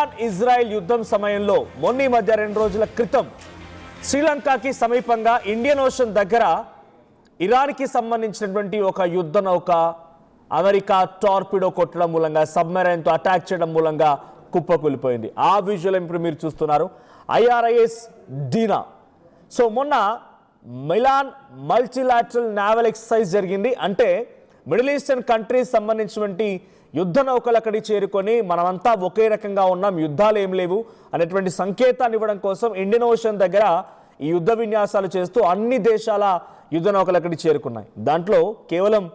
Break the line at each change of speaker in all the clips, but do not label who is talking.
Iran Israel యుద్ధం సమయంలో మొన్న మధ్య 2 రోజుల క్రితం శ్రీలంకకి సమీపంగా ఇండియన్ ఓషన్ దగ్గర ఇరాన్కి సంబంధించినటువంటి ఒక యుద్ధ నౌక అమెరికా టార్పిడో కొట్టడం మూలంగా సబ్మెరైన్తో అటాక్ చేయడం మూలంగా కుప్పకూలిపోయింది. ఆ విజువల్ ఇప్పుడు మీరు చూస్తున్నారు. IRIS డీనా. సో మొన్న మిలాన్ మల్టీలాటరల్ నావల్ ఎక్సర్సైజ్ జరిగింది. అంటే మిడిల్ ఈస్టర్న్ కంట్రీస్ సంబంధించినటువంటి యుద్ధ నౌకలు అక్కడికి చేరుకొని మనమంతా ఒకే రకంగా ఉన్నాం, యుద్ధాలు ఏం లేవు అనేటువంటి సంకేతాన్ని ఇవ్వడం కోసం ఇండియన్ ఓషన్ దగ్గర ఈ యుద్ధ విన్యాసాలు చేస్తూ అన్ని దేశాల యుద్ధ నౌకలు అక్కడికి చేరుకున్నాయి. దాంట్లో కేవలం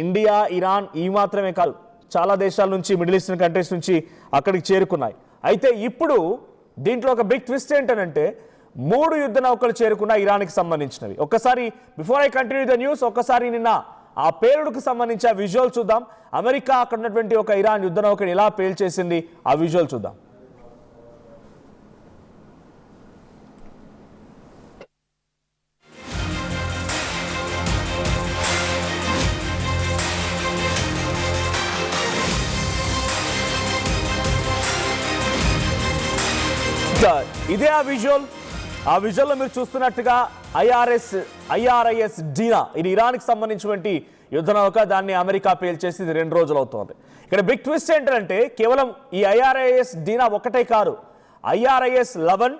ఇండియా, ఇరాన్ ఈ మాత్రమే కాదు, చాలా దేశాల నుంచి మిడిల్ ఈస్టర్న్ కంట్రీస్ నుంచి అక్కడికి చేరుకున్నాయి. అయితే ఇప్పుడు దీంట్లో ఒక బిగ్ ట్విస్ట్ ఏంటంటే 3 యుద్ధ నౌకలు చేరుకున్న ఇరాన్కి సంబంధించినవి. ఒక్కసారి before I continue the news, ఒక్కసారి నిన్న ఆ పేలుడుకు సంబంధించి ఆ విజువల్ చూద్దాం. అమెరికా అక్కడ ఉన్నటువంటి ఒక ఇరాన్ యుద్ధ నౌకని ఎలా పేల్చేసింది ఆ విజువల్ చూద్దాం. ఇదే ఆ విజువల్లో మీరు చూస్తున్నట్టుగా IRIS డీనా, ఇది ఇరాన్కి సంబంధించినటువంటి యుద్ధ నౌక. దాన్ని అమెరికా పేల్చేసి 2 రోజులు అవుతోంది. ఇక్కడ బిగ్ ట్విస్ట్ ఏంటంటే కేవలం ఈ IRIS డీనా ఒకటే కాదు, IRIS 11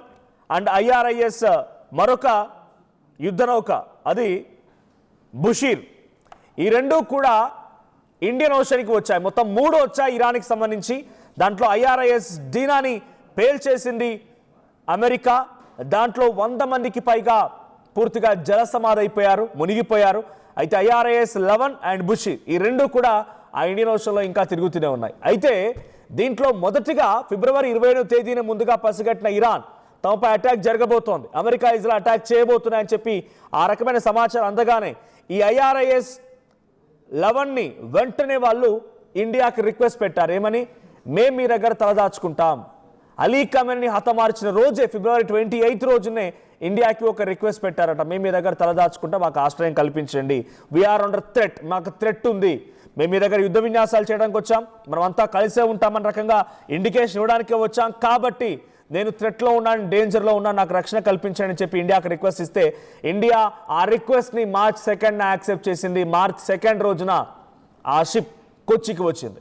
అండ్ IRIS మరొక యుద్ధ నౌక అది బుషీర్, ఈ 2 కూడా ఇండియన్ ఓషన్కి వచ్చాయి. మొత్తం 3 వచ్చాయి ఇరాన్కి సంబంధించి. దాంట్లో IRIS డీనాని పేల్చేసింది అమెరికా. దాంట్లో 100 మందికి పైగా పూర్తిగా జలసమాధైపోయారు, మునిగిపోయారు. అయితే IRIS 11 అండ్ బుషీర్ ఈ 2 కూడా ఆ ఇండియన్ ఓషన్లో ఇంకా తిరుగుతూనే ఉన్నాయి. అయితే దీంట్లో మొదటిగా ఫిబ్రవరి 27వ తేదీన ముందుగా పసిగట్టిన ఇరాన్ తమపై అటాక్ జరగబోతోంది, అమెరికా ఇజ్రాయెల్ అటాక్ చేయబోతున్నాయని చెప్పి ఆ రకమైన సమాచారం అందగానే ఈ IRIS 11ని వెంటనే వాళ్ళు ఇండియాకి రిక్వెస్ట్ పెట్టారు. ఏమని? మేము మీ దగ్గర తలదాచుకుంటాం. అలీ ఖమేనీని హతమార్చిన రోజే ఫిబ్రవరి 28 రోజునే ఇండియాకి ఒక రిక్వెస్ట్ పెట్టారట. మేము మీ దగ్గర తలదాచుకుంటా, మాకు ఆశ్రయం కల్పించండి. వీఆర్ అండర్ థ్రెట్, మాకు థ్రెట్ ఉంది, మేము మీ దగ్గర యుద్ధ విన్యాసాలు చేయడానికి వచ్చాం, మనం అంతా కలిసే ఉంటామన్న రకంగా ఇండికేషన్ ఇవ్వడానికే వచ్చాం, కాబట్టి నేను థ్రెట్లో ఉన్నాను, డేంజర్లో ఉన్నాను, నాకు రక్షణ కల్పించండి అని చెప్పి ఇండియాకి రిక్వెస్ట్ ఇస్తే ఇండియా ఆ రిక్వెస్ట్ని మార్చ్ 2న యాక్సెప్ట్ చేసింది. మార్చ్ 2 రోజున ఆ షిప్ కొచ్చికి వచ్చింది.